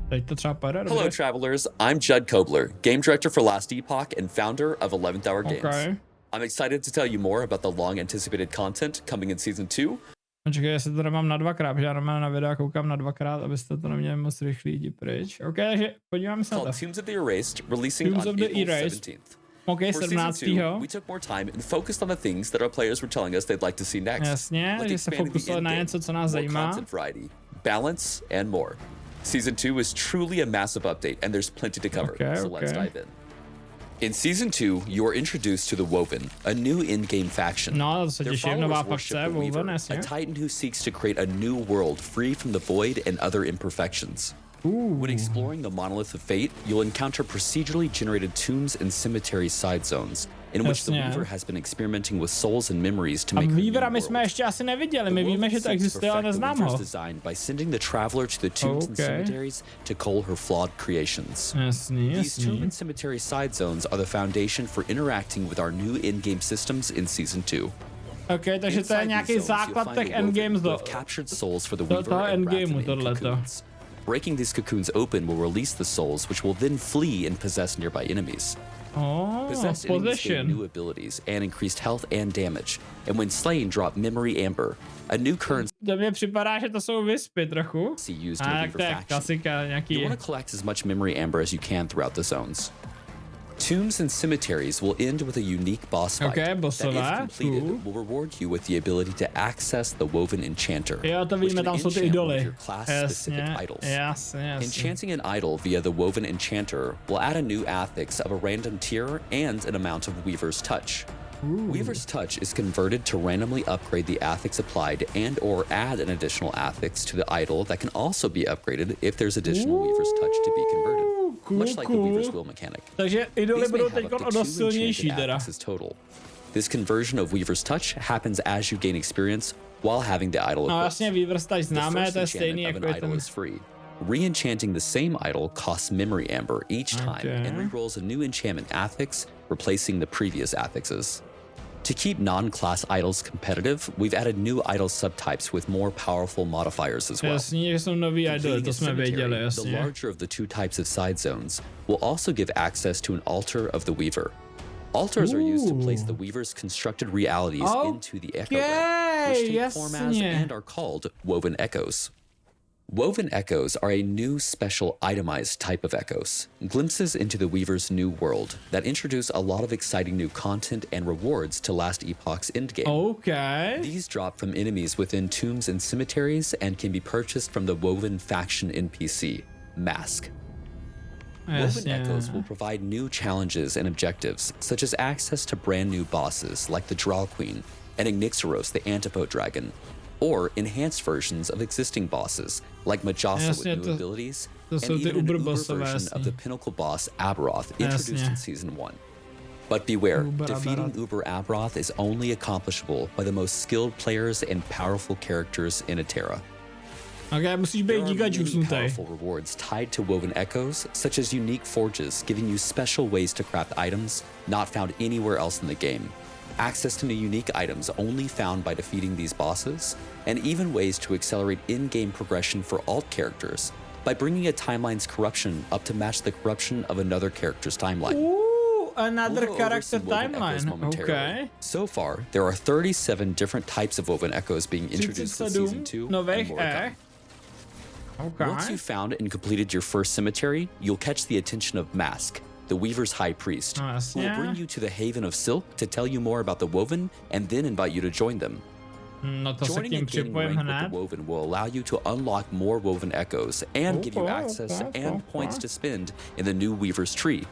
Teď to třeba pade, dobře. Hello, travelers. I'm Judd Kobler, game director for Last Epoch and founder of 11th Hour Games. Okay. I'm excited to tell you more about the long-anticipated content coming in Season 2. Čekaj, já se to nemám na dvakrát, protože já normálně na videa koukám na dvakrát, abyste to neměli moc rychle jdi pryč. OK, takže podíváme se na to. Tombs of the Erased, releasing Tombs on of the April Erased. 17th. OK, For Season 17. 2, we took more time and focused on the things that our players were telling us they'd like to see next. Jasně, like že se expanding the fokusovali na in-game, něco, co nás more zajímá. content variety, balance, and more. Season 2 is truly a massive update, and there's plenty to cover, so let's dive in. In Season 2, you are introduced to the Woven, a new in-game faction. No, to se Their těším, nová followers worship fakce, the Weaver, Woven, jasně. a titan who seeks to create a new world free from the void and other imperfections. When exploring the Monolith of Fate, you'll encounter procedurally generated tombs and cemetery side zones, in which the Weaver has been experimenting with souls and memories to make a new Weavera my jsme world. ještě asi neviděli, my víme, že to existuje, ale neznám ho. Designed by sending the traveler to the tombs and cemeteries to cull her flawed creations. Jasný, These tomb jasný. and cemetery side zones are the foundation for interacting with our new in-game systems in Season 2. OK, takže to je nějaký základ těch endgames do toho endgameu tohleto. Breaking these cocoons open will release the souls, which will then flee and possess nearby enemies. Possessed enemies gain new abilities and increased health and damage, and when slain drop memory amber, a new currency. To mně připadá, že to jsou vyspy trochu. Used to tak to je klasika nějaký. You want to collect as much memory amber as you can throughout the zones. Tombs and cemeteries will end with a unique boss fight that, if completed, will reward you with the ability to access the Woven Enchanter, Jo, to víme, tam jsou ty idoly. Jasně. Enchanting an idol via the Woven Enchanter will add a new affix of a random tier and an amount of Weaver's Touch. Weaver's Touch is converted to randomly upgrade the affix applied and or add an additional affix to the idol that can also be upgraded if there's additional Weaver's Touch to be converted. Much like the Weaver's Will mechanic. Takže idoly budou teď o dost silnější teda. This conversion of Weaver's Touch happens as you gain experience while having the idol equipped. No jasně, Weaver's Touch známe, to je stejný jako je ten. Re-enchanting the same idol costs memory amber each time and re-rolls a new enchantment affix, replacing the previous affixes. To keep non-class idols competitive, we've added new idol subtypes with more powerful modifiers as well. Jasně, že jsou nový idoly, to jsme věděli, jasně. The larger of the two types of side zones will also give access to an altar of the Weaver. Altars are used to place the Weaver's constructed realities into the echo realm, which take form as and are called Woven Echoes. Woven Echoes are a new special itemized type of echoes, glimpses into the Weaver's new world that introduce a lot of exciting new content and rewards to Last Epoch's endgame. Okay. These drop from enemies within tombs and cemeteries and can be purchased from the Woven faction NPC, Mask. Woven Echoes will provide new challenges and objectives, such as access to brand new bosses like the Draw Queen and Ignixoros the Antipode Dragon, or enhanced versions of existing bosses like Majasa with new abilities, and even an Uber version of the pinnacle boss Aberoth introduced in Season 1. But beware, defeating Uber Aberoth is only accomplishable by the most skilled players and powerful characters in Atera. Okay, musíš být giga juicnutý. Powerful rewards tied to Woven Echoes, such as unique forges giving you special ways to craft items not found anywhere else in the game, access to new unique items only found by defeating these bosses, and even ways to accelerate in-game progression for alt characters by bringing a timeline's corruption up to match the corruption of another character's timeline. Ooh, another character timeline. Okay. So far, there are 37 different types of Woven Echoes being introduced in Season 2 and more to come. Okay. Once you've found and completed your first cemetery, you'll catch the attention of Mask, the Weaver's High Priest, who will bring you to the Haven of Silk to tell you more about the Woven and then invite you to join them. No to Joining and gaining rank with the Woven will allow you to unlock more Woven Echoes and give you access and points to spend in the new Weaver's Tree.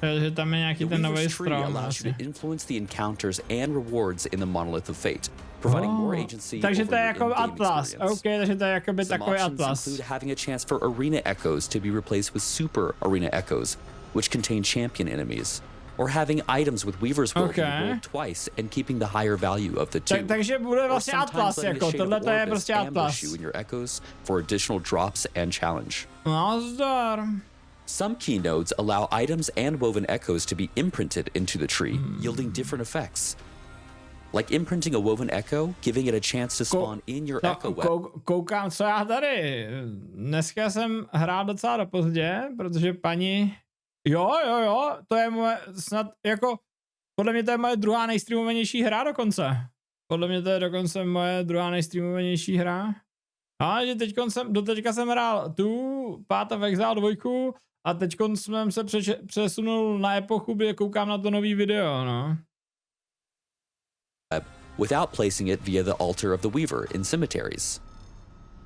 Takže tam je nějaký ten nový strom. Allows you to influence the encounters and rewards in the Monolith of Fate, providing more agency. Takže to je jako Atlas. OK, takže to je jakoby takový Atlas. Include having a chance for Arena Echoes to be replaced with Super Arena Echoes, which contain champion enemies, or having items with Weaver's Will rolled twice and keeping the higher value of the two. Takže bude vlastně Atlas jako, tohle to je prostě Atlas. You in your echoes for additional drops and challenge. Nazdar. Some key nodes allow items and Woven Echoes to be imprinted into the tree, yielding different effects. like imprinting a woven echo, giving it a chance to spawn in your echo web. Koukám, co já tady. Dneska jsem hrál docela do pozdě, protože paní... Jo, to je moje, snad jako, podle mě to je moje druhá nejstreamovanější hra dokonce. Podle mě to je dokonce moje druhá nejstreamovanější hra. A že doteďka jsem hrál tu, Path of Exile 2 a teďkon jsem se přesunul na epochu, kde koukám na to nový video, no. Without placing it via the altar of the weaver in cemeteries.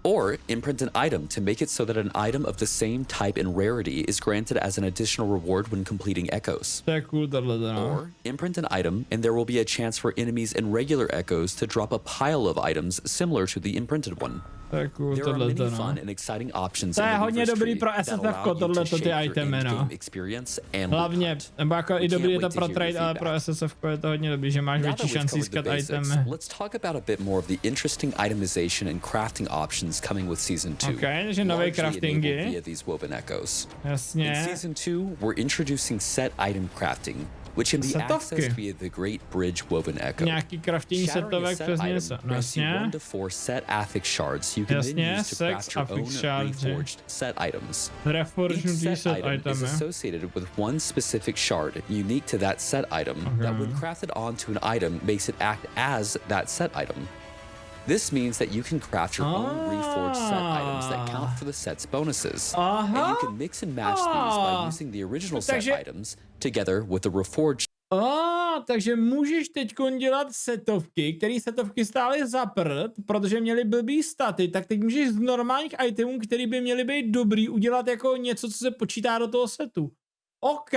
Or imprint an item to make it so that an item of the same type and rarity is granted as an additional reward when completing echoes. To je cool tohle, no. Or imprint an item and there will be a chance for enemies in regular echoes to drop a pile of items similar to the imprinted one. To je cool, there are many no. fun and exciting options to je in the hodně Weaver's dobrý tree pro that SSF allow you to tohleto ty shape your itemy, no. in-game experience and Hlavně, nebo jako i dobrý je to pro trade, ale pro SSF je to hodně dobrý, že máš větší šanci získat itemy. Let's talk about a bit more of the interesting itemization and crafting options coming with Season 2. Okay, takže nové craftingy. Via these woven echoes. Jasně. In Season 2, we're introducing set item crafting, which can be accessed via the Great Bridge Woven Echo. Nějaký crafting setovek přesně se. Jasně. 1 to 4 set affix shards you can then use to craft your own reforged set items. Reforged set item is associated with one specific shard unique to that set item that when crafted onto an item makes it act as that set item. This means that you can craft your own reforged set items that count for the set's bonuses. And you can mix and match these by using the original set items together with the reforged. Takže můžeš teď dělat setovky, které setovky stály za prd, protože měly blbý staty, tak teď můžeš z normálních itemů, které by měly být dobrý, udělat jako něco, co se počítá do toho setu. OK.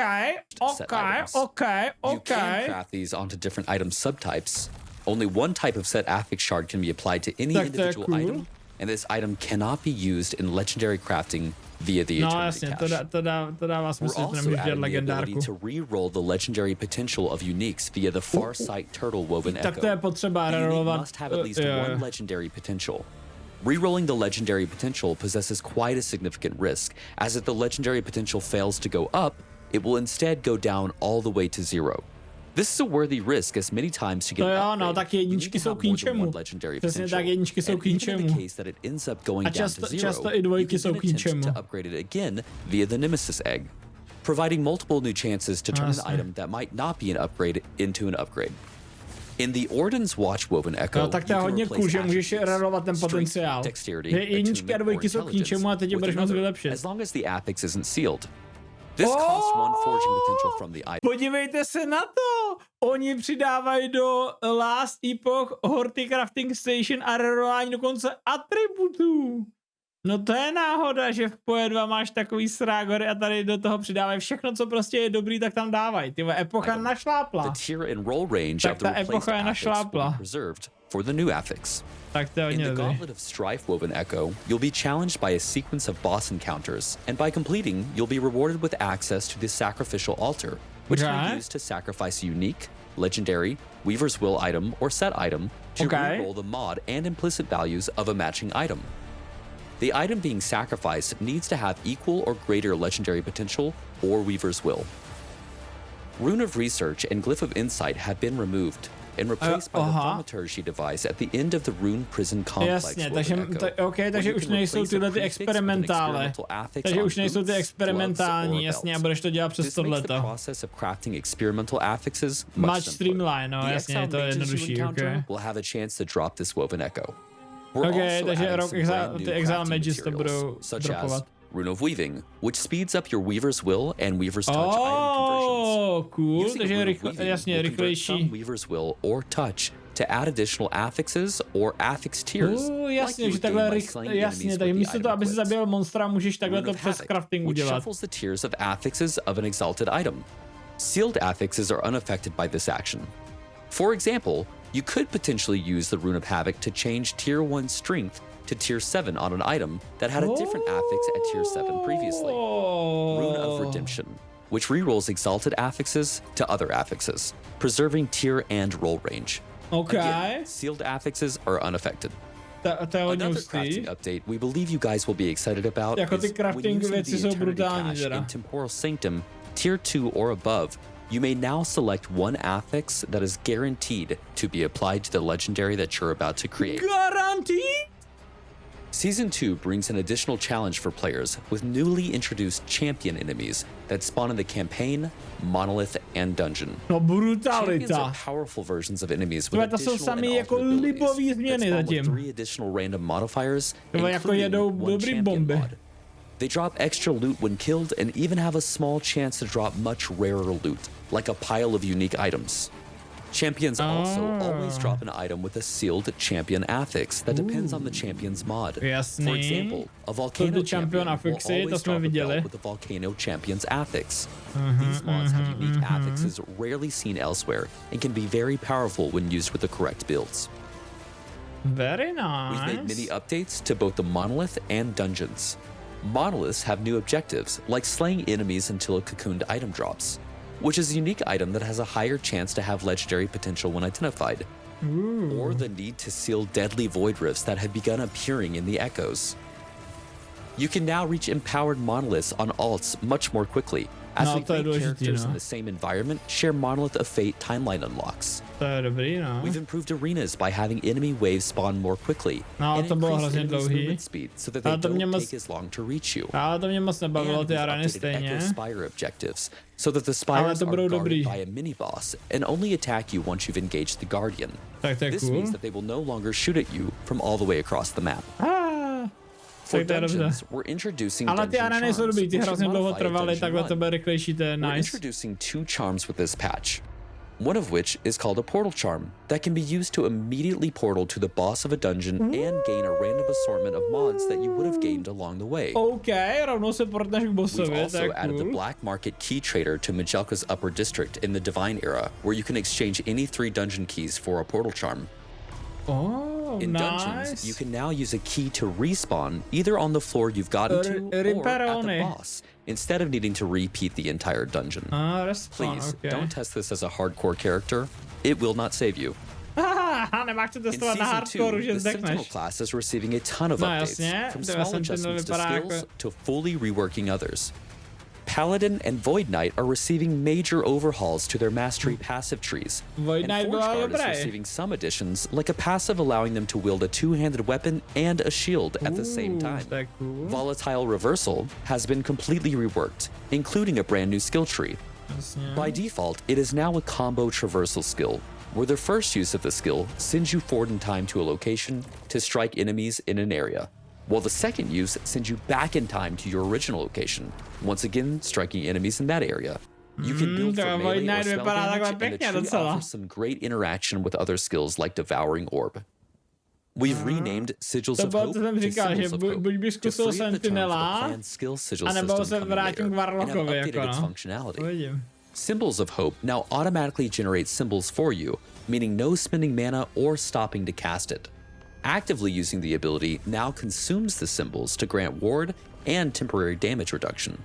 You can craft these onto different item subtypes. Only one type of set affix shard can be applied to any individual item, and this item cannot be used in legendary crafting via the Eternity Cache. To dává smysl, We're also adding the ability to re-roll the legendary potential of uniques via the Farsight Turtle Woven Echo. Tak to je potřeba rerolovat. Must have at least one legendary potential. Rerolling the legendary potential possesses quite a significant risk, as if the legendary potential fails to go up, it will instead go down all the way to 0. This is a worthy risk, as many times to get an upgrade, no, tak jedničky jsou k ničemu. Přesně tak, jedničky jsou k ničemu. A často i dvojky jsou k ničemu. To upgrade it again via the Nemesis Egg, providing multiple new chances to turn an item that might not be an upgrade into an upgrade. In the Orden's Watch Woven Echo, tak to je hodně cool, že můžeš rerolovat ten potenciál. Jedničky a dvojky jsou k ničemu a teď je budeš moc vylepšit. As long as the affix isn't sealed. This costs one forging potential from the item. Podívejte se na to! Oni přidávají do Last Epoch Horty Crafting Station a rerolování dokonce atributů. No to je náhoda, že v PoE 2 máš takový srágory a tady do toho přidávají všechno, co prostě je dobrý, tak tam dávají. Tyhle epocha našlápla. The tier and roll range tak ta epocha je našlápla. For the new affix. Tak to je in the Gauntlet of Strife Woven Echo, you'll be challenged by a sequence of boss encounters, and by completing, you'll be rewarded with access to the sacrificial altar, which you use to sacrifice a unique, legendary, Weaver's Will item or set item to reroll the mod and implicit values of a matching item. The item being sacrificed needs to have equal or greater legendary potential or Weaver's Will. Rune of Research and Glyph of Insight have been removed and replaced by the thaumaturgy device at the end of the Rune Prison Complex. Jasně, takže už nejsou tyhle ty experimentále. Takže už nejsou ty experimentální, jasně, a budeš to dělat přes tohleto. Much streamline, no jasně, je to jednodušší, takže ty Exile Mages to budou dropovat. Rune of Weaving, which speeds up your Weaver's Will and Weaver's Touch item conversions. Cool, takže jasně, rychlejší. Weaver's Will or Touch to add additional affixes or affix tiers. Jasně, že takhle jasně, takže místo toho, aby si zabil monstra, můžeš takhle to přes crafting udělat. Which shuffles the tiers of affixes of an exalted item. Sealed affixes are unaffected by this action. For example, you could potentially use the Rune of Havoc to change Tier 1 Strength to Tier 7 on an item that had a different affix at Tier 7 previously. Rune of Redemption, which rerolls exalted affixes to other affixes, preserving tier and roll range. Again, sealed affixes are unaffected. Another crafting update we believe you guys will be excited about is when using the Eternity Cache in Temporal Sanctum Tier 2 or above, you may now select one affix that is guaranteed to be applied to the legendary that you're about to create. Guaranteed? Season 2 brings an additional challenge for players with newly introduced champion enemies that spawn in the campaign, monolith, and dungeon. No Champions brutalita. are powerful versions of enemies with To jsou additional and samý jako alternate libový abilities that změny spawn with zatím. 3 additional random modifiers, Jako including jedou one dobrý champion bomby. mod. They drop extra loot when killed and even have a small chance to drop much rarer loot, like a pile of unique items. Champions also always drop an item with a sealed champion affix that depends on the champion's mod. Jasný. For example, a volcano champion will affixy, to always jsme drop a viděli. belt with the volcano champion's affix. These mods have unique affixes rarely seen elsewhere and can be very powerful when used with the correct builds. Very We've made many nice. updates to both the monolith and dungeons. Monoliths have new objectives, like slaying enemies until a cocooned item drops, which is a unique item that has a higher chance to have legendary potential when identified, or the need to seal deadly void rifts that have begun appearing in the echoes. You can now reach empowered monoliths on alts much more quickly, as No, we to je make důležitý, characters in no. the same environment share Monolith of Fate timeline unlocks. To je dobrý, no. We've improved arenas by having enemy waves spawn more quickly, No, and to bylo increased hrozně enemies' dlouhý. movement speed so that they Ale to mě don't moc- take as long to reach you. Ale to mě moc nebavilo, And ty we've areny updated stejně. Echo Spire objectives so that the Ale spires to are budou guarded dobrý. by a mini-boss and only attack you once you've engaged the Guardian. Tak to je This cool. means that they will no longer shoot at you from all the way across the map. For Tak to je dobře. dungeons, we're introducing Ale ty dungeon areny jsou charms, dobrý, ty which hrozně dlouho modify a trvaly, dungeon takhle to run. bude rychlejší, to je We're nice. introducing 2 charms with this patch. One of which is called a portal charm that can be used to immediately portal to the boss of a dungeon and gain a random assortment of mods that you would have gained along the way. OK, rovnou se portneš k We've bossovi, to je also added the cool. black market key trader to Majelka's upper district in the Divine era, where you can exchange any 3 dungeon keys for a portal charm. Oh, In dungeons, you can now use a key to respawn either on the floor you've gotten to or at the Riperone. boss, instead of needing to repeat the entire dungeon. Respawn, Please, OK. don't test this as a hardcore character. It will not save you. Nemáš to In testovat na Season hardcore, 2, že the Sentinel zdechneš. class is receiving a ton of No, updates, jasně, from teda small Sentinel adjustments to vypadá skills jako- to fully reworking others. Paladin and Void Knight are receiving major overhauls to their mastery passive trees. Void Knight and Forge byla Guard is dobré. receiving some additions, like a passive allowing them to wield a 2-handed weapon and a shield at the same time. To je cool. Volatile Reversal has been completely reworked, including a brand new skill tree. Jasně. By default, it is now a combo traversal skill, where the first use of the skill sends you forward in time to a location to strike enemies in an area, while the second use sends you back in time to your original location, once again striking enemies in that area. You can build to for Void melee or Knight spell vypadá damage, takhle and the pěkně tree docela. offers some great interaction with other skills like Devouring Orb. We've renamed Sigils To of bylo, Hope co jsem to říkal, že Symbols of Hope buď bych to zkusil free up the term for the Sentinela, planned skill sigil anebo system se coming vrátím later, k Warlockovi, and have jako updated its no. functionality. Uvidím. Symbols of Hope now automatically generate symbols for you, meaning no spending mana or stopping to cast it. Actively using the ability now consumes the symbols to grant ward and temporary damage reduction.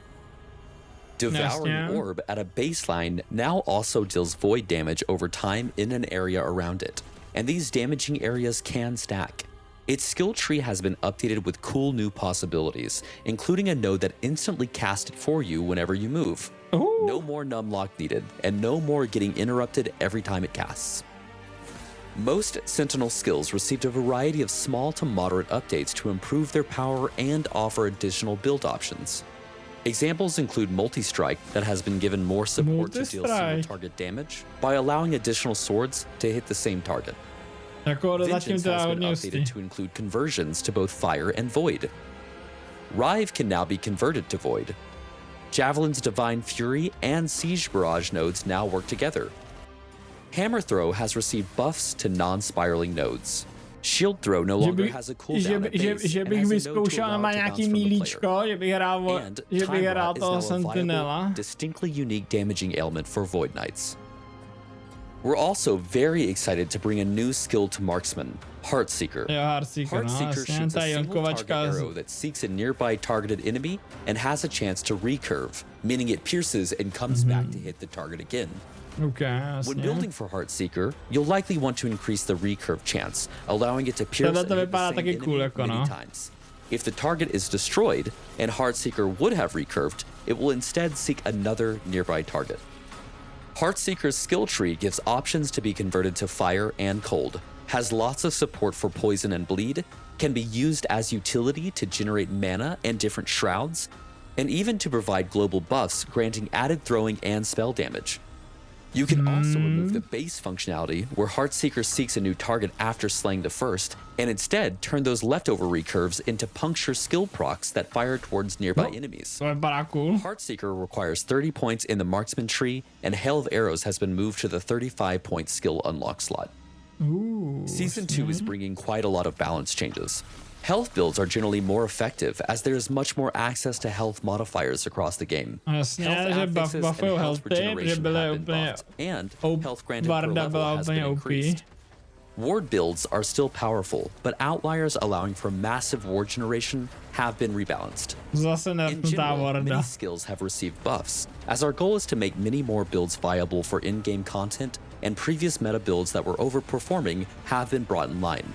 Devouring Jasně. Orb at a baseline now also deals void damage over time in an area around it, and these damaging areas can stack. Its skill tree has been updated with cool new possibilities, including a node that instantly casts it for you whenever you move. Ooh. No more numlock needed, and no more getting interrupted every time it casts. Most Sentinel skills received a variety of small to moderate updates to improve their power and offer additional build options. Examples include Multi-Strike that has been given more support to deal single Multi-strike. target damage by allowing additional swords to hit the same target. Jako zatím Vengeance to je has been hodně hustý. updated to include conversions to both fire and void. Rive can now be converted to void. Javelin's Divine Fury and Siege Barrage nodes now work together. Hammer Throw has received buffs to non-spiraling nodes. Shield Throw no longer has a cooldown at base že and bych has a node to vyzkoušel allow má to nějaký bounce from the mílíčko, player. že bych hrál, And že bych Time hrál Rot is toho now a viable, Sentinela. distinctly unique damaging ailment for Void Knights. We're also very excited to bring a new skill to Marksman, Heartseeker. Jo, Heartseeker, no Heartseeker jasně, shoots ta a single target jonkovačka. arrow that seeks a nearby targeted enemy and has a chance to recurve, meaning it pierces and comes back to hit the target again. OK, When jasně. building for Heartseeker, you'll likely want to increase the recurve chance, allowing it to pierce Tohle and to hit the vypadá same taky enemy cool, jako many no. times. If the target is destroyed and Heartseeker would have recurved, it will instead seek another nearby target. Heartseeker's skill tree gives options to be converted to fire and cold, has lots of support for poison and bleed, can be used as utility to generate mana and different shrouds, and even to provide global buffs granting added throwing and spell damage. You can also remove the base functionality where Heartseeker seeks a new target after slaying the first, and instead turn those leftover recurves into puncture skill procs that fire towards nearby enemies. Heartseeker requires 30 points in the marksman tree, and Hail of Arrows has been moved to the 35-point skill unlock slot. Season 2 is bringing quite a lot of balance changes. Health builds are generally more effective as there is much more access to health modifiers across the game. Health affixes and health regeneration have been buffed, and health granted per level has been increased. Ward builds are still powerful, but outliers allowing for massive ward generation have been rebalanced. In general, many skills have received buffs, as our goal is to make many more builds viable for in-game content, and previous meta builds that were overperforming have been brought in line.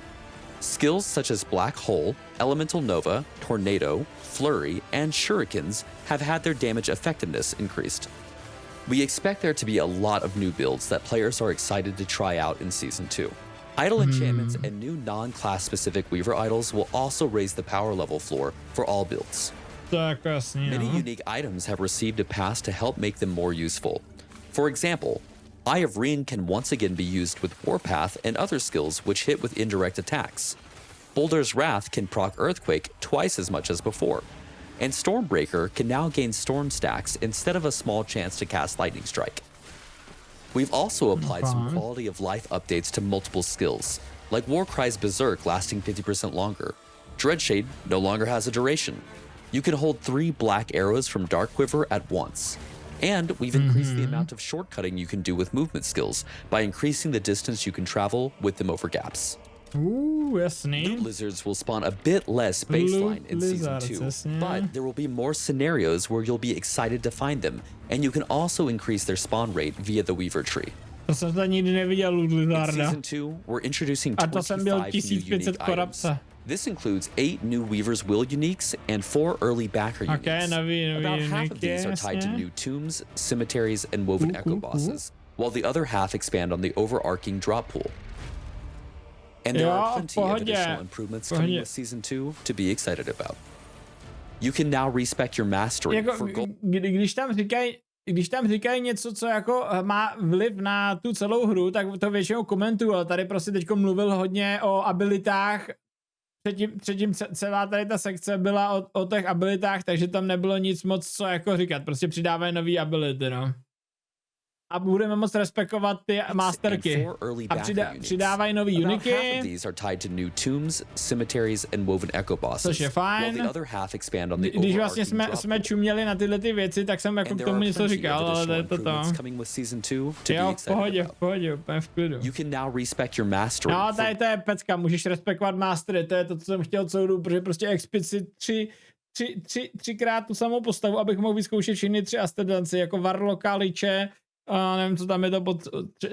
Skills such as Black Hole, Elemental Nova, Tornado, Flurry, and Shurikens have had their damage effectiveness increased. We expect there to be a lot of new builds that players are excited to try out in Season 2. Idle enchantments and new non-class specific Weaver idols will also raise the power level floor for all builds. Many unique items have received a pass to help make them more useful. For example, Eye of Reen can once again be used with Warpath and other skills which hit with indirect attacks. Boulder's Wrath can proc Earthquake twice as much as before. And Stormbreaker can now gain Storm stacks instead of a small chance to cast Lightning Strike. We've also applied some quality of life updates to multiple skills, like Warcry's Berserk lasting 50% longer. Dreadshade no longer has a duration. You can hold 3 black arrows from Dark Quiver at once. And we've increased the amount of shortcutting you can do with movement skills by increasing the distance you can travel with them over gaps. Ooh, that's neat. Loot lizards will spawn a bit less baseline in Season 2, but there will be more scenarios where you'll be excited to find them, and you can also increase their spawn rate via the Weaver tree. To jsem to nikdy neviděl, loot lizarda. In Season 2, we're introducing 25 new unique items. This includes 8 new Weaver's Will uniques and 4 early backer uniques. About half of these are tied to new tombs, cemeteries, and woven echo bosses, while the other half expand on the overarching drop pool. And there are plenty of additional improvements coming with Season 2 to be excited about. You can now respec your mastery for gold. Když tam říkají něco, co jako má vliv na tu celou hru, tak to většinou komentuju. Tady prostě teďko mluvil hodně o abilitách. Předtím celá tady ta sekce byla o těch abilitách, takže tam nebylo nic moc co jako říkat. Prostě přidávají nový ability, no. A budeme moc respektovat ty masterky. A přidávají nový uniky. Což je fajn. Když vlastně jsme čuměli na tyhle ty věci, tak jsem jako k tomu něco říkal, ale to je to. Jo, v pohodě, úplně v klidu. No, tady to je pecka, můžeš respektovat mastery, to je to, co jsem chtěl celou dobu, protože prostě explicit 3krát tu samou postavu, abych mohl vyzkoušet všechny 3 astedanci, jako Warlocka, Liče, a nevím, co tam je to pod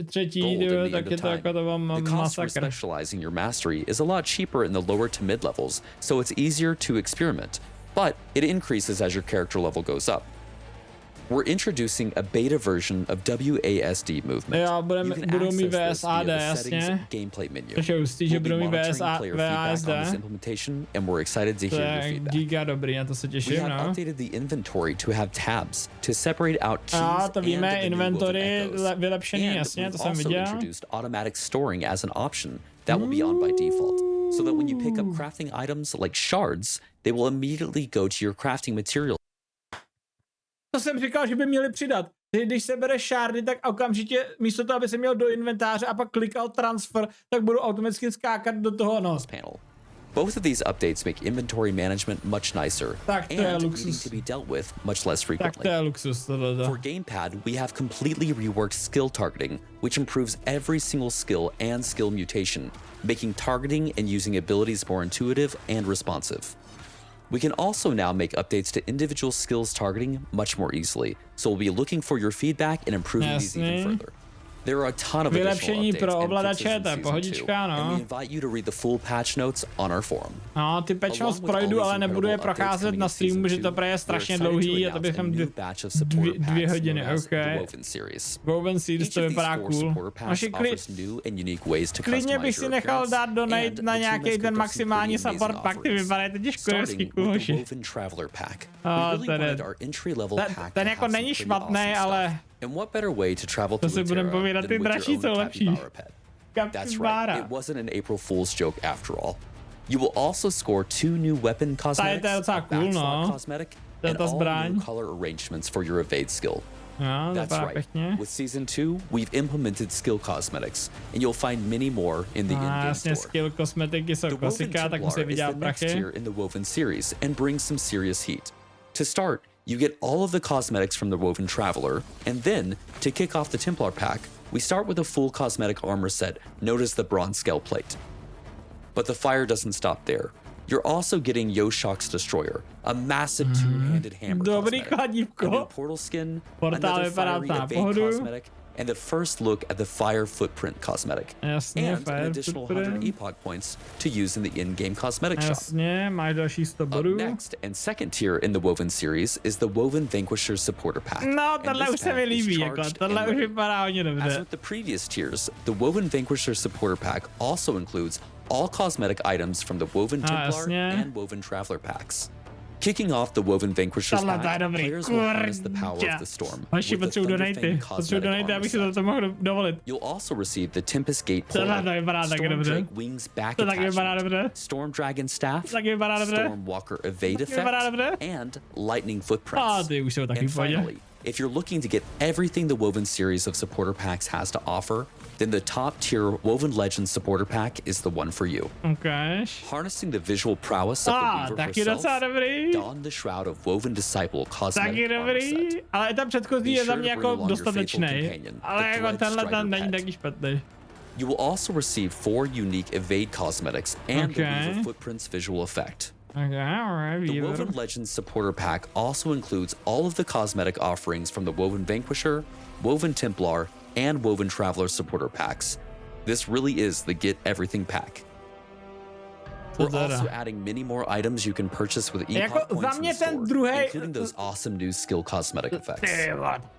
třetí, tak je to jako to vám masakr. Specializing your mastery is a lot cheaper in the lower to mid levels, so it's easier to experiment, but it increases as your character level goes up. We're introducing a beta version of WASD movement. Jo, budou mít VSAD, jasně. Takže hustý, že budou mít VSAD. And we're excited to hear your feedback. Giga dobrý, na to se těším, no. We have updated the inventory to have tabs to separate out keys to víme, inventory vylepšený, jasně, to jsem viděl. Also introduced automatic storing as an option that will be on by default, so that when you pick up crafting items like shards, they will immediately go to your crafting material. To jsem říkal, že by měli přidat. Když se bere shardy, tak okamžitě místo toho, aby se měl do inventáře a pak klikal transfer, tak budou automaticky skákat do toho panel. Both of these updates make inventory management much nicer and needing to be dealt with much less frequently. Tak to je luxus, For gamepad, we have completely reworked skill targeting, which improves every single skill and skill mutation, making targeting and using abilities more intuitive and responsive. We can also now make updates to individual skills targeting much more easily, so we'll be looking for your feedback and improving these even further. There are a ton of vylepšení additional pro updates and ovladače, fixes to je in Season 2, pohodička, and we no. invite you to read the full patch notes on our forum. No, ty patch notes projdu, ale nebudu je procházet na streamu, že to je strašně dlouhý a to bychom 2 hodiny, ok. Woven Series to vypadá cool. Naši klidně bych si nechal dát donate na nějaký ten maximální support pack, ty vypadají totiž kurevský cool, hoši. Ten jako není špatný, ale to si budeme povídat, ty dražší jsou lepší. That's right, it wasn't an April Fool's joke after all. You will also score 2 new weapon cosmetics, a backslot cosmetic, and all new color arrangements for your evade skill. That's right. With Season 2, we've implemented skill cosmetics, and you'll find many more in the in-game store. Skill cosmetiky jsou klasika, tak musí vydělat prachy. The Woven Templar is the next tier in the Woven series and brings some serious heat. To start, you get all of the cosmetics from the Woven Traveler, and then, to kick off the Templar pack, we start with a full cosmetic armor set, known as the Bronze Scale Plate. But the fire doesn't stop there. You're also getting Yoshok's Destroyer, a massive two-handed hammer cosmetic, a new portal skin, another fiery evade cosmetic, and the first look at the Fire Footprint cosmetic, and an additional 100 epoch points to use in the in-game cosmetic shop. Up next, and second tier in the Woven series, is the Woven Vanquisher Supporter Pack. No, tohle už se mi líbí, jako, tohle už vypadá hodně dobře. As with the previous tiers, the Woven Vanquisher Supporter Pack also includes all cosmetic items from the Woven Templar and Woven Traveler packs. Kicking off the Woven Vanquisher's pack, players will harness the power of the storm with the Thunderfang cosmetic armor set. You'll also receive the Tempest Gate Portal, Storm Drake Wings back attachment, Storm Dragon Staff, Storm Walker Evade Effect, and Lightning Footprints. And finally, if you're looking to get everything the Woven series of supporter packs has to offer, then the top tier Woven Legends supporter pack is the one for you. Okay. Harnessing the visual prowess of the Weaver herself, don the Shroud of Woven Disciple cosmetic armor set. Ale ten předchozí je za mě jako dostatečný. Ale jako tenhle ten není taky špatný. You will also receive 4 unique evade cosmetics and the Weaver Footprints visual effect. Okay, alright. The Woven Legends supporter pack also includes all of the cosmetic offerings from the Woven Vanquisher, Woven Templar, and Woven Traveler supporter packs. This really is the Get Everything pack. We're also adding many more items you can purchase with epoch points in the store, including those awesome new skill cosmetic effects.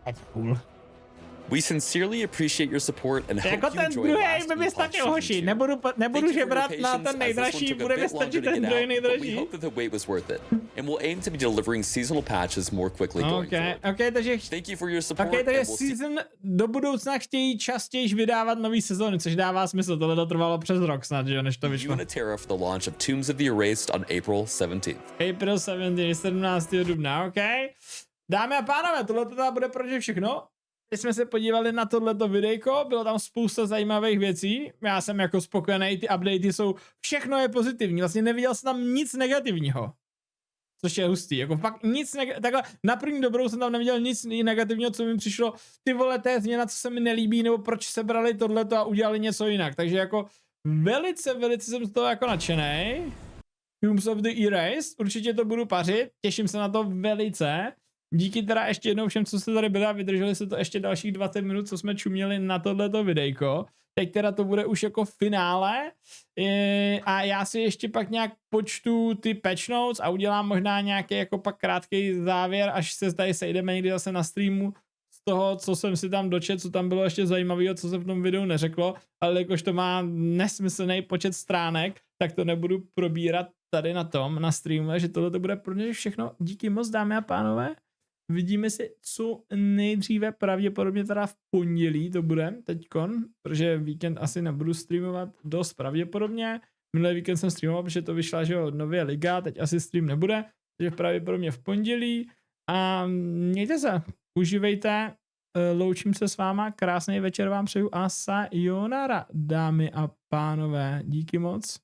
That's cool. We sincerely appreciate your support and hope you enjoy Last Epoch Season 2. Nebudu žebrat na ten nejdražší, bude mi stačit ten druhý nejdražší. We hope that the wait was worth it, and we'll aim to be delivering seasonal patches more quickly going forward. Takže thank you for your support. Takže season do budoucna chtějí častěji vydávat nový sezóny, což dává smysl. Tohle to trvalo přes rok snad, že než to vyšlo. Unitera for the launch of Tombs of the Erased on April 17th. April 17. dubna, OK. Dámy a pánové, tohle teda bude pro všechno. Když jsme se podívali na tohleto videjko, bylo tam spousta zajímavých věcí. Já jsem jako spokojený, ty updaty jsou, všechno je pozitivní, vlastně neviděl jsem tam nic negativního. Což je hustý, jako fakt nic takhle, na první dobrou jsem tam neviděl nic negativního, co mi přišlo, ty vole, to je změna, co se mi nelíbí, nebo proč sebrali tohleto a udělali něco jinak. Takže jako velice jsem z toho jako nadšenej. Tombs of the Erased, určitě to budu pařit, těším se na to velice. Díky teda ještě jednou všem, co jste tady byli a vydrželi se to ještě dalších 20 minut, co jsme čuměli na tohleto videjko. Teď teda to bude už jako finále a já si ještě pak nějak počtu ty patch notes a udělám možná nějaký jako pak krátký závěr, až se tady sejdeme někdy zase na streamu z toho, co jsem si tam dočetl, co tam bylo ještě zajímavého, co se v tom videu neřeklo, ale jakož to má nesmyslný počet stránek, tak to nebudu probírat tady na streamu, že tohle to bude pro mě všechno. Díky moc, dámy a pánové. Vidíme si co nejdříve, pravděpodobně teda v pondělí to bude teďkon, protože víkend asi nebudu streamovat dost pravděpodobně. Minulý víkend jsem streamoval, protože to vyšla, že jo, nově liga, teď asi stream nebude, takže pravděpodobně v pondělí a mějte se, užívejte, loučím se s váma, krásný večer vám přeju a sayonara, dámy a pánové, díky moc.